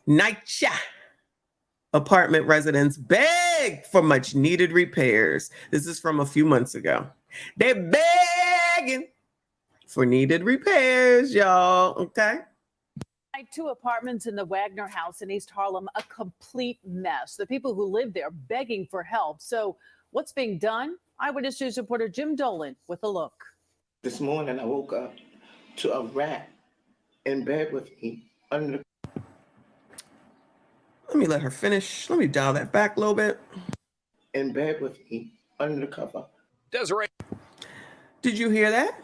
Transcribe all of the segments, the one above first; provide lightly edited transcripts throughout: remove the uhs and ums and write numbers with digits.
NYCHA apartment residents beg for much needed repairs. This is from a few months ago. They're begging for needed repairs, y'all. Okay. 2 apartments in the Wagner house in East Harlem, a complete mess. The people who live there begging for help. So what's being done? Eyewitness News reporter Jim Dolan with a look. This morning I woke up to a rat in bed with me under the... Let me let her finish. Let me dial that back a little bit. In bed with me under the cover. Desiree. Did you hear that?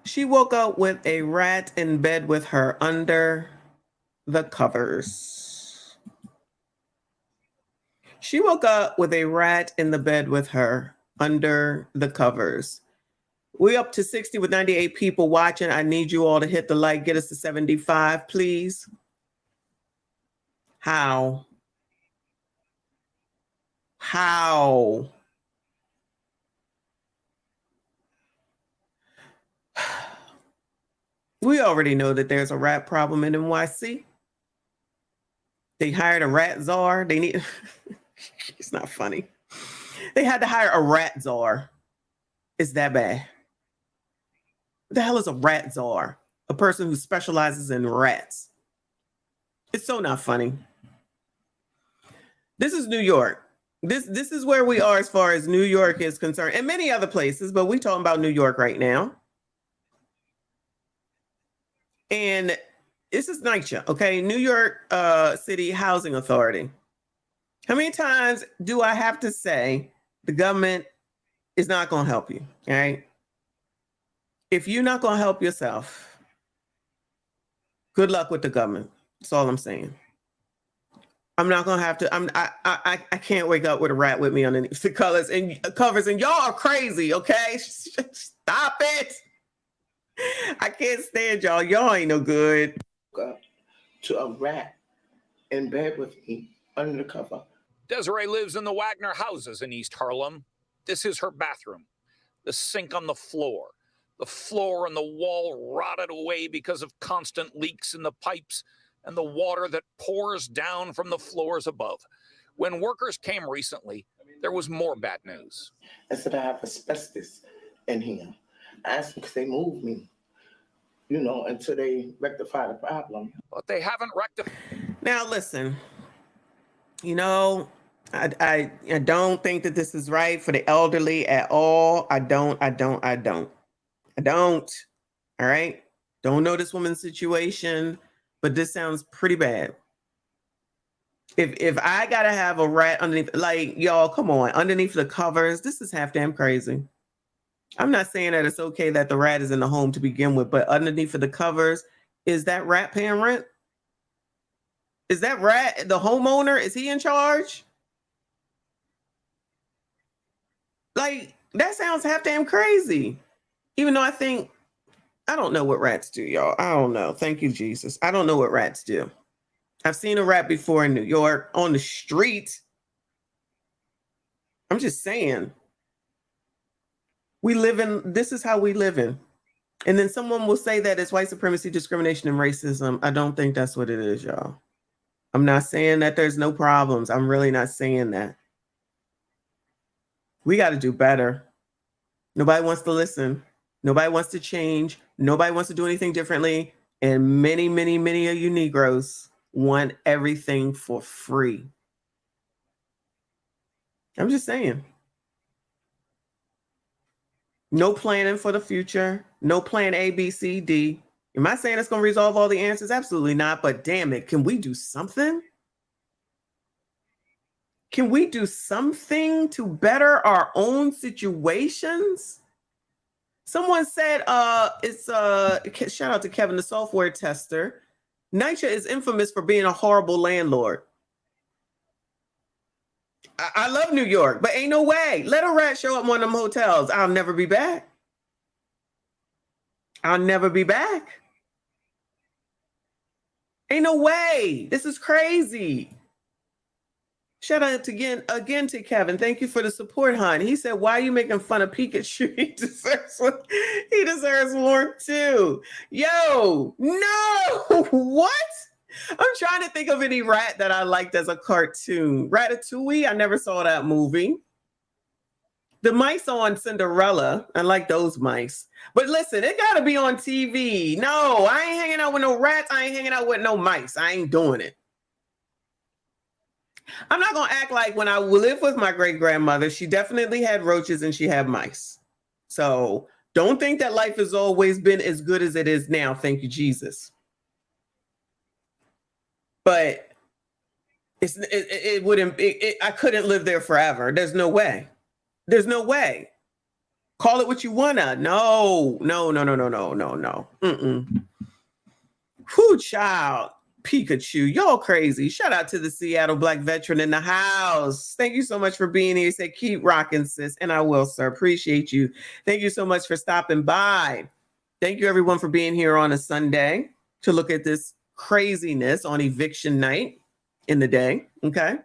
She woke up with a rat in bed with her under the covers. She woke up with a rat in the bed with her under the covers. We up to 60 with 98 people watching. I need you all to hit the like, get us to 75, please. How? We already know that there's a rat problem in NYC. They hired a rat czar. They need, it's not funny. They had to hire a rat czar. It's that bad. What the hell is a rat czar? A person who specializes in rats. It's so not funny. This is New York. This is where we are as far as New York is concerned, and many other places, but we're talking about New York right now. And this is NYCHA, okay? New York City Housing Authority. How many times do I have to say the government is not going to help you, all right? If you're not going to help yourself, good luck with the government. That's all I'm saying. I'm not going to have to, I can't wake up with a rat with me underneath the covers, and y'all are crazy, okay? Stop it. I can't stand y'all. Y'all ain't no good. Up to a rat in bed with me under the cover. Desiree lives in the Wagner houses in East Harlem. This is her bathroom. The sink on the floor. The floor and the wall rotted away because of constant leaks in the pipes and the water that pours down from the floors above. When workers came recently, there was more bad news. I said I have asbestos in here. I asked them, could they move me, until they rectify the problem. But they haven't rectified. Now, listen, I don't think that this is right for the elderly at all. I don't. All right. Don't know this woman's situation, but this sounds pretty bad. If I gotta have a rat underneath, like, y'all, come on, underneath the covers, this is half damn crazy. I'm not saying that it's okay that the rat is in the home to begin with, but underneath of the covers, is that rat paying rent? Is that rat the homeowner? Is he in charge? Like, that sounds half damn crazy. Even though I don't know what rats do, y'all. I don't know. Thank you, Jesus. I don't know what rats do. I've seen a rat before in New York on the street. I'm just saying. This is how we live in. And then someone will say that it's white supremacy, discrimination, and racism. I don't think that's what it is, y'all. I'm not saying that there's no problems. I'm really not saying that. We got to do better. Nobody wants to listen. Nobody wants to change. Nobody wants to do anything differently. And many, many, many of you Negroes want everything for free. I'm just saying. No planning for the future. No plan A, B, C, D. Am I saying it's going to resolve all the answers? Absolutely not. But damn it, can we do something? Can we do something to better our own situations? Someone said, shout out to Kevin, the software tester. NYCHA is infamous for being a horrible landlord. I love New York, but ain't no way. Let a rat show up in one of them hotels. I'll never be back. I'll never be back. Ain't no way. This is crazy. Shout out again to Kevin. Thank you for the support, hon. He said, why are you making fun of Pikachu? He deserves more too. Yo, no. What? I'm trying to think of any rat that I liked as a cartoon. Ratatouille, I never saw that movie. The mice on Cinderella, I like those mice. But listen, it got to be on TV. No, I ain't hanging out with no rats. I ain't hanging out with no mice. I ain't doing it. I'm not going to act like when I lived with my great-grandmother, she definitely had roaches and she had mice. So don't think that life has always been as good as it is now. Thank you, Jesus. But it wouldn't, I couldn't live there forever. There's no way. There's no way. Call it what you wanna. No. Whew, child. Pikachu, y'all crazy. Shout out to the Seattle Black veteran in the house. Thank you so much for being here. He said, keep rocking, sis. And I will, sir. Appreciate you. Thank you so much for stopping by. Thank you, everyone, for being here on a Sunday to look at this craziness on eviction night in the day. Okay.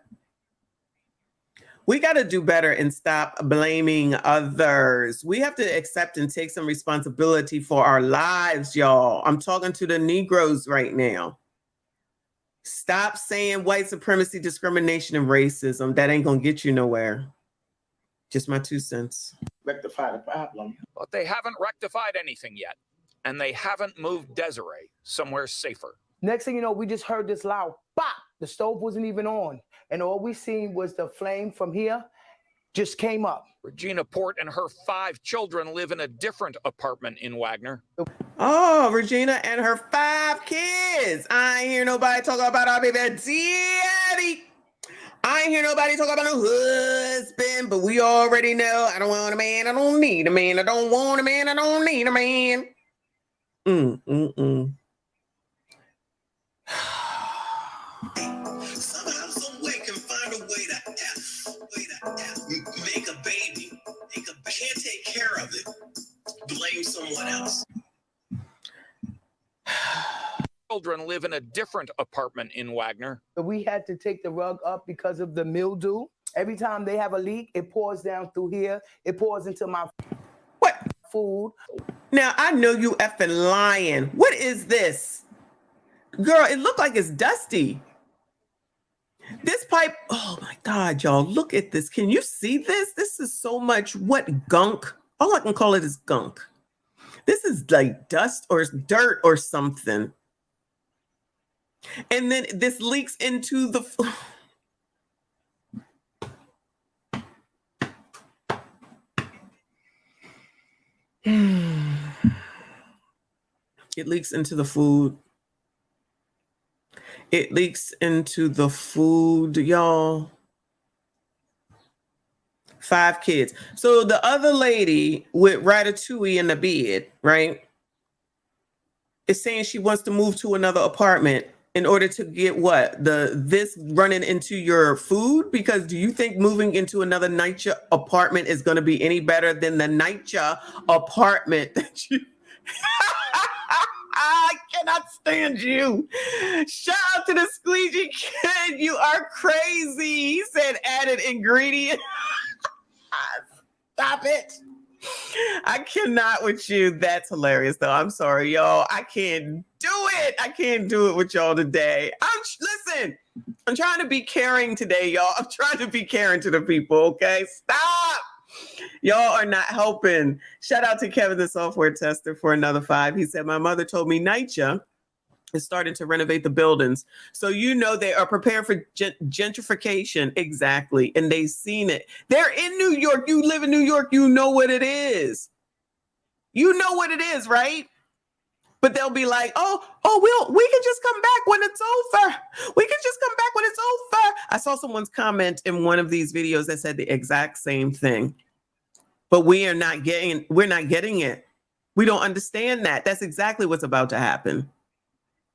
We got to do better and stop blaming others. We have to accept and take some responsibility for our lives, y'all. I'm talking to the Negroes right now. Stop saying white supremacy, discrimination, and racism. That ain't going to get you nowhere. Just my 2 cents. Rectify the problem. But they haven't rectified anything yet. And they haven't moved Desiree somewhere safer. Next thing you know, we just heard this loud pop. The stove wasn't even on. And all we seen was the flame from here just came up. Regina Port and her 5 children live in a different apartment in Wagner. Oh, Regina and her 5 kids. I ain't hear nobody talk about our baby daddy. I ain't hear nobody talk about no husband, but we already know I don't want a man, I don't need a man. I don't want a man, I don't need a man. Somehow, some way can find a way to make a baby. Can't take care of it. Blame someone else. Children live in a different apartment in Wagner. We had to take the rug up because of the mildew. Every time they have a leak, it pours down through here. It pours into my food. Now, I know you effing lying. What is this? Girl, it looked like it's dusty. This pipe, oh my God, y'all, look at this. Can you see this? This is so much, what, gunk? All I can call it is gunk. This is like dust or dirt or something. And then this leaks into the... It leaks into the food. It leaks into the food, y'all. 5 kids. So the other lady with Ratatouille in the bed, right, is saying she wants to move to another apartment in order to get what? This running into your food? Because do you think moving into another NYCHA apartment is going to be any better than the NYCHA apartment that you... I cannot stand you. Shout out to the squeegee kid. You are crazy. He said added ingredient. Stop it. I cannot with you. That's hilarious, though. I'm sorry, y'all. I can't do it. I can't do it with y'all today. Listen, I'm trying to be caring today, y'all. I'm trying to be caring to the people, okay? Stop. Y'all are not helping. Shout out to Kevin, the software tester, for another 5. He said, my mother told me NYCHA is starting to renovate the buildings. So, you know, they are preparing for gentrification. Exactly. And they've seen it. They're in New York. You live in New York. You know what it is. You know what it is, right? But they'll be like, we can just come back when it's over. We can just come back when it's over. I saw someone's comment in one of these videos that said the exact same thing. But we're not getting it. We don't understand that. That's exactly what's about to happen.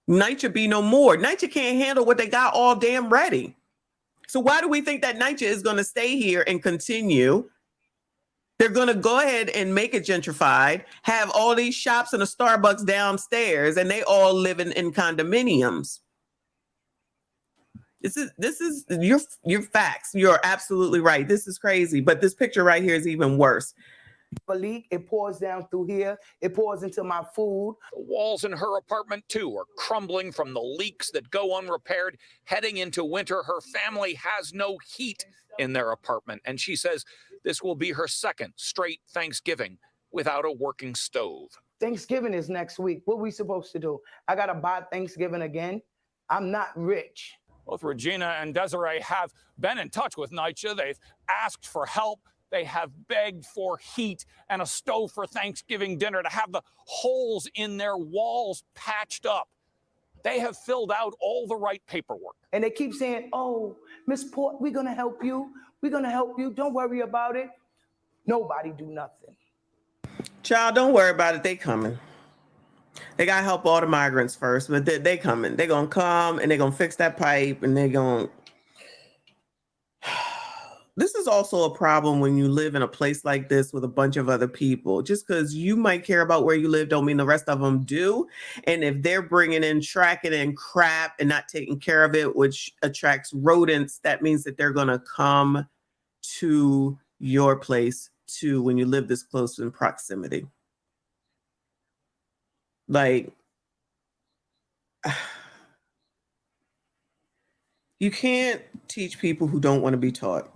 NYCHA be no more. NYCHA can't handle what they got all damn ready. So why do we think that NYCHA is going to stay here and continue? They're going to go ahead and make it gentrified, have all these shops and a Starbucks downstairs, and they all live in condominiums. This is your facts. You're absolutely right. This is crazy. But this picture right here is even worse. A leak, it pours down through here. It pours into my food. The walls in her apartment, too, are crumbling from the leaks that go unrepaired. Heading into winter, her family has no heat in their apartment. And she says this will be her second straight Thanksgiving without a working stove. Thanksgiving is next week. What are we supposed to do? I got to buy Thanksgiving again? I'm not rich. Both Regina and Desiree have been in touch with NYCHA. They've asked for help. They have begged for heat and a stove for Thanksgiving dinner, to have the holes in their walls patched up. They have filled out all the right paperwork. And they keep saying, oh, Miss Port, we're going to help you. We're going to help you. Don't worry about it. Nobody do nothing. Child, don't worry about it. They coming. They got to help all the migrants first, but they coming. They're going to come and they're going to fix that pipe, and they're going to... This is also a problem when you live in a place like this with a bunch of other people. Just because you might care about where you live don't mean the rest of them do. And if they're bringing in tracking and crap and not taking care of it, which attracts rodents, that means that they're going to come to your place too when you live this close in proximity. Like, you can't teach people who don't want to be taught.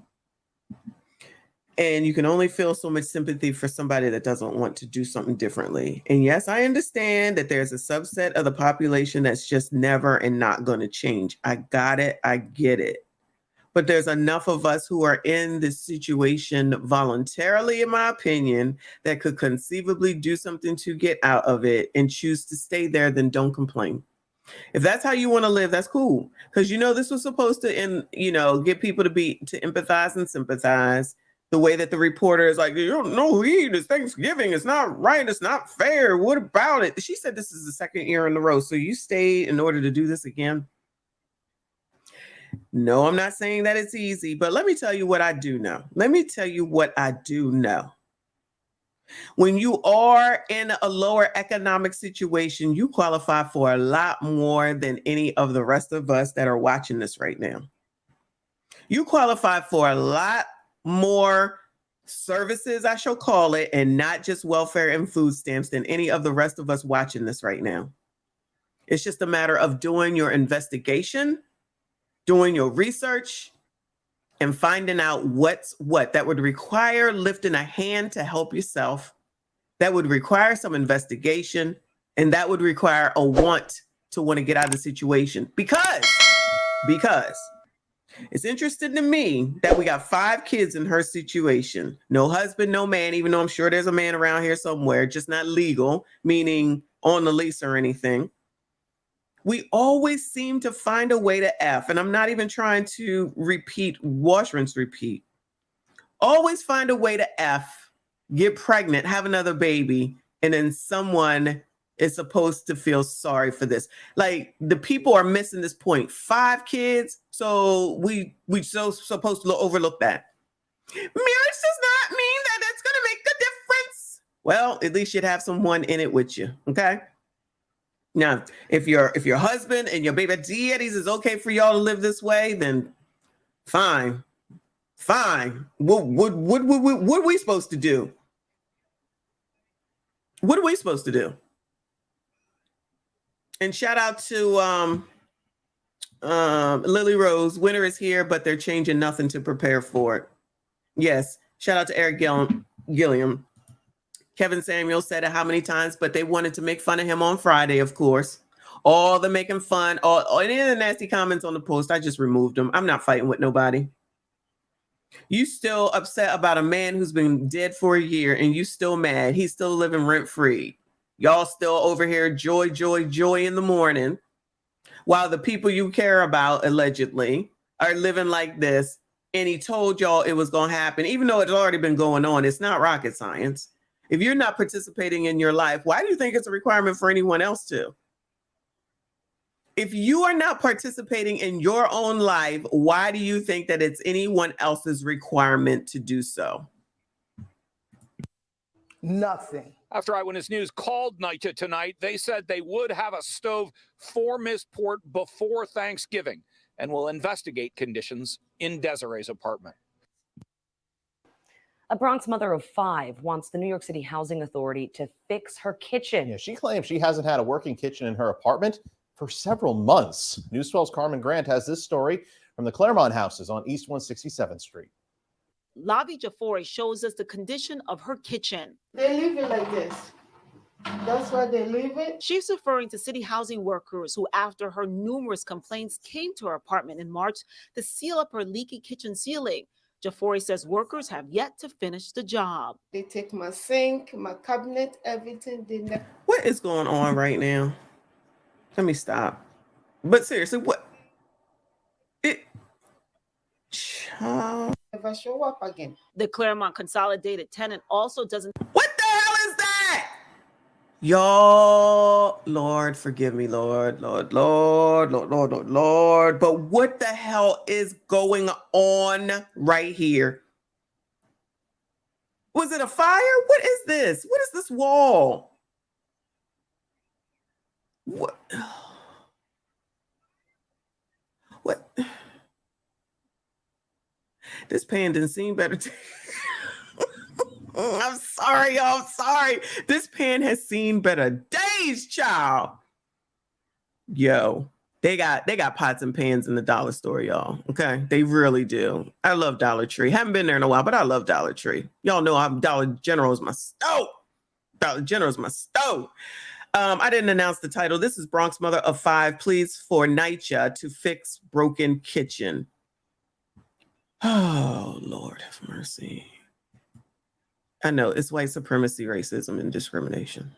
And you can only feel so much sympathy for somebody that doesn't want to do something differently. And yes, I understand that there's a subset of the population that's just never and not going to change. I got it. I get it. But there's enough of us who are in this situation voluntarily, in my opinion, that could conceivably do something to get out of it and choose to stay there, then don't complain. If that's how you want to live, that's cool. Because, this was supposed to, get people to empathize and sympathize. The way that the reporter is like, you don't know who he is, Thanksgiving. It's not right. It's not fair. What about it? She said this is the second year in a row. So you stayed in order to do this again? No, I'm not saying that it's easy, but let me tell you what I do know. When you are in a lower economic situation, you qualify for a lot more than any of the rest of us that are watching this right now. You qualify for a lot more services, I shall call it, and not just welfare and food stamps, than any of the rest of us watching this right now. It's just a matter of doing your investigation, doing your research, and finding out what's what. That would require lifting a hand to help yourself. That would require some investigation, and that would require a want to get out of the situation. Because it's interesting to me that we got 5 kids in her situation. No husband, no man, even though I'm sure there's a man around here somewhere, just not legal, meaning on the lease or anything. We always seem to find a way to F, and I'm not even trying to wash, rinse, repeat. Always find a way to F, get pregnant, have another baby, and then someone is supposed to feel sorry for this. Like, the people are missing this point. 5 kids, so we supposed to overlook that. Marriage does not mean that that's going to make a difference. Well, at least you'd have someone in it with you, okay? Now, if your husband and your baby daddies is okay for y'all to live this way, then fine. What are we supposed to do? What are we supposed to do? And shout out to Lily Rose. Winter is here, but they're changing nothing to prepare for it. Yes. Shout out to Eric Gilliam. Kevin Samuel said it how many times, but they wanted to make fun of him on Friday, of course. All the making fun, all any of the nasty comments on the post, I just removed them. I'm not fighting with nobody. You still upset about a man who's been dead for a year, and you still mad. He's still living rent-free. Y'all still over here joy in the morning, while the people you care about, allegedly, are living like this. And he told y'all it was going to happen, even though it's already been going on. It's not rocket science. If you're not participating in your life, why do you think it's a requirement for anyone else to? If you are not participating in your own life, why do you think that it's anyone else's requirement to do so? Nothing. After Eyewitness News called NYCHA tonight, they said they would have a stove for Miss Port before Thanksgiving and will investigate conditions in Desiree's apartment. A Bronx mother of 5 wants the New York City Housing Authority to fix her kitchen. Yeah, she claims she hasn't had a working kitchen in her apartment for several months. News 12's Carmen Grant has this story from the Claremont houses on East 167th Street. Lavi Jafori shows us the condition of her kitchen. They leave it like this. That's why they leave it. She's referring to city housing workers who, after her numerous complaints, came to her apartment in March to seal up her leaky kitchen ceiling. Jafori says workers have yet to finish the job. They take my sink, my cabinet, everything. What is going on right now? Let me stop. But seriously, what? Never show up again. The Claremont Consolidated tenant also doesn't. What the hell is that? Y'all, Lord, forgive me, Lord. But what the hell is going on right here? Was it a fire? What is this? What is this wall? What? What? This pan didn't seem better. I'm sorry, y'all. I'm sorry. This pan has seen better days, child. Yo, they got pots and pans in the dollar store, y'all. Okay, they really do. I love Dollar Tree. Haven't been there in a while, but I love Dollar Tree. Y'all know Dollar General is my stove. Dollar General is my stove. I didn't announce the title. This is Bronx mother of 5 pleads for NYCHA to fix broken kitchen. Oh, Lord have mercy. I know it's white supremacy, racism, and discrimination.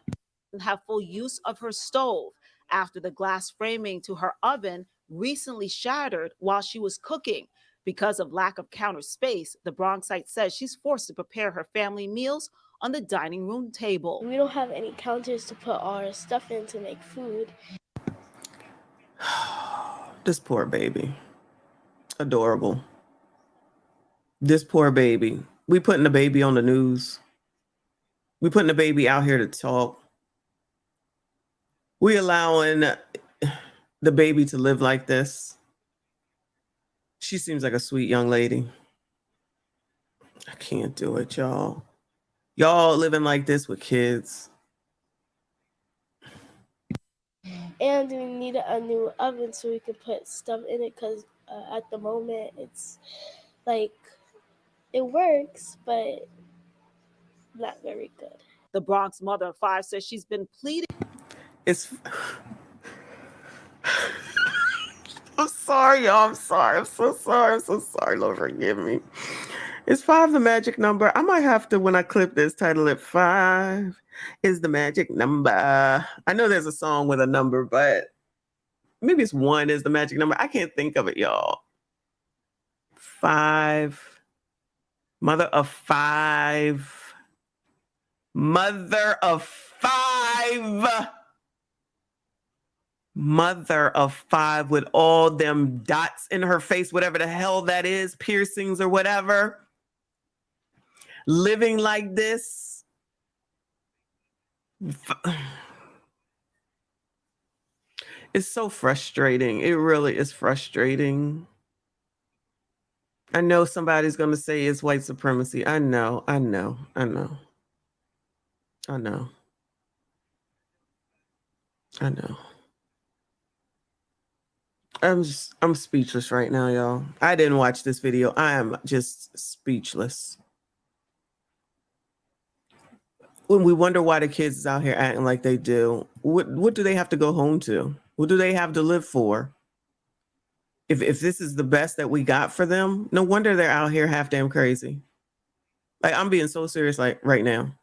Have full use of her stove after the glass framing to her oven recently shattered while she was cooking. Because of lack of counter space, the Bronxite says she's forced to prepare her family meals on the dining room table. We don't have any counters to put our stuff in to make food. This poor baby. Adorable. This poor baby. We putting the baby on the news. We putting the baby out here to talk. We allowing the baby to live like this. She seems like a sweet young lady. I can't do it, y'all. Y'all living like this with kids. And we need a new oven so we can put stuff in it because at the moment it's like it works, but not very good. The Bronx mother of 5 says she's been pleading. I'm sorry, y'all. I'm sorry. I'm so sorry. I'm so sorry. Lord, forgive me. Is 5 the magic number? I might have to, when I clip this, title it 5 is the magic number. I know there's a song with a number, but maybe it's 1 is the magic number. I can't think of it, y'all. 5. Mother of 5. Mother of 5. Mother of 5 with all them dots in her face, whatever the hell that is, piercings or whatever. Living like this. It's so frustrating. It really is frustrating. I know somebody's going to say it's white supremacy. I know. I'm speechless right now, y'all. I didn't watch this video. I am just speechless. When we wonder why the kids is out here acting like they do, what do they have to go home to? What do they have to live for? If this is the best that we got for them, no wonder they're out here half damn crazy. Like, I'm being so serious, like right now.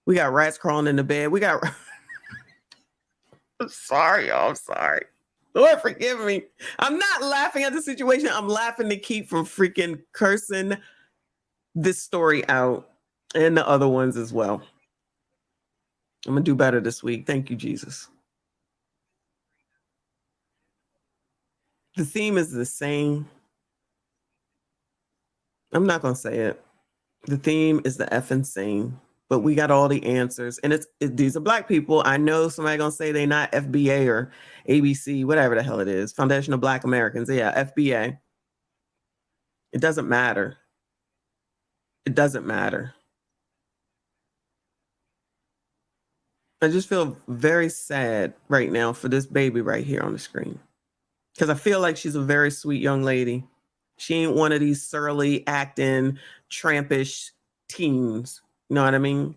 We got rats crawling in the bed. I'm sorry, y'all. I'm sorry. Lord, forgive me. I'm not laughing at the situation. I'm laughing to keep from freaking cursing this story out and the other ones as well. I'm going to do better this week. Thank you, Jesus. The theme is the same. I'm not going to say it. The theme is the effing same, but we got all the answers. And these are Black people. I know somebody going to say they're not FBA or ABC, whatever the hell it is. Foundation of Black Americans. Yeah, FBA. It doesn't matter. It doesn't matter. I just feel very sad right now for this baby right here on the screen. Because I feel like she's a very sweet young lady. She ain't one of these surly, acting, trampish teens. You know what I mean?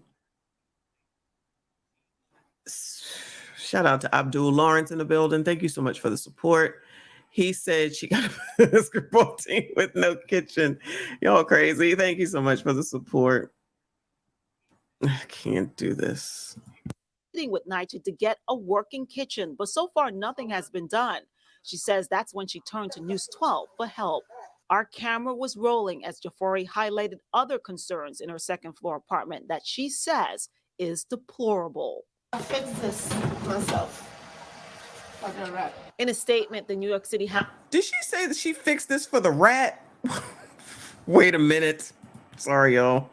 Shout out to Abdul Lawrence in the building. Thank you so much for the support. He said she got a basketball team with no kitchen. Y'all crazy. Thank you so much for the support. I can't do this. With NYCHA to get a working kitchen, but so far nothing has been done. She says that's when she turned to News 12 for help. Our camera was rolling as Jafari highlighted other concerns in her second floor apartment that she says is deplorable. I fixed this myself. Like a rat. In a statement, the New York City Did she say that she fixed this for the rat? Wait a minute. Sorry, y'all.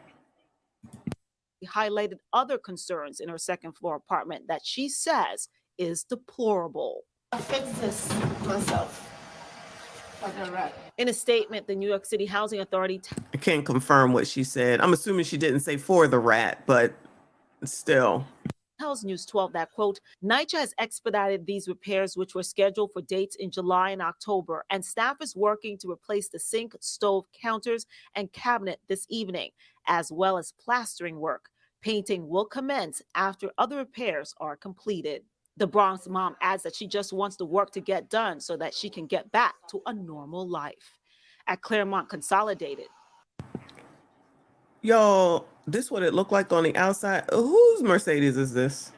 Highlighted other concerns in her second floor apartment that she says is deplorable. I fixed this myself. Like a rat. In a statement, the New York City Housing Authority I can't confirm what she said. I'm assuming she didn't say for the rat, but still. tells News 12 that, quote, NYCHA has expedited these repairs, which were scheduled for dates in July and October, and staff is working to replace the sink, stove, counters, and cabinet this evening, as well as plastering work. Painting will commence after other repairs are completed. The Bronx mom adds that she just wants the work to get done so that she can get back to a normal life. At Claremont Consolidated. Yo, this what it looked like on the outside. Whose Mercedes is this?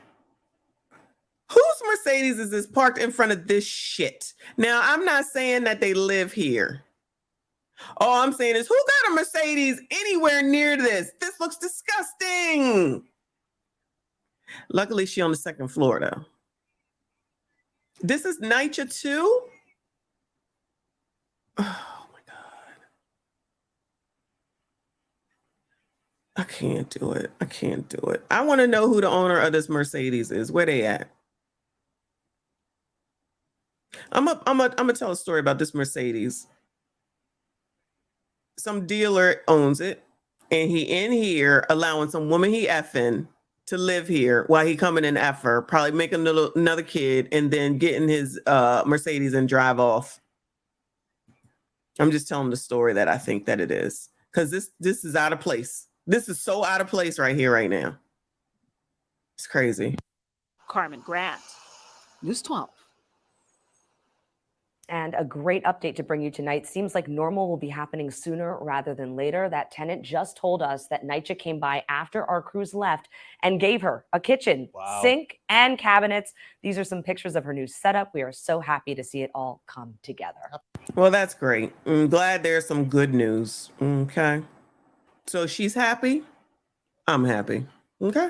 Whose Mercedes is this parked in front of this shit? Now, I'm not saying that they live here. All I'm saying is, who got a Mercedes anywhere near this? This looks disgusting. Luckily, she on the second floor, though. This is NYCHA too? Oh, my God. I can't do it. I can't do it. I want to know who the owner of this Mercedes is. Where they at? I'm gonna tell a story about this Mercedes. Some dealer owns it, and he in here allowing some woman he effing to live here while he coming in F her, probably making another kid, and then getting his Mercedes and drive off. I'm just telling the story that I think that it is, because this is out of place. This is so out of place right here, right now. It's crazy. Carmen Grant, News 12. And a great update to bring you tonight. Seems like normal will be happening sooner rather than later. That tenant just told us that NYCHA came by after our crews left and gave her a kitchen, sink, and cabinets. These are some pictures of her new setup. We are so happy to see it all come together. Well, that's great. I'm glad there's some good news. Okay. So she's happy. I'm happy. Okay.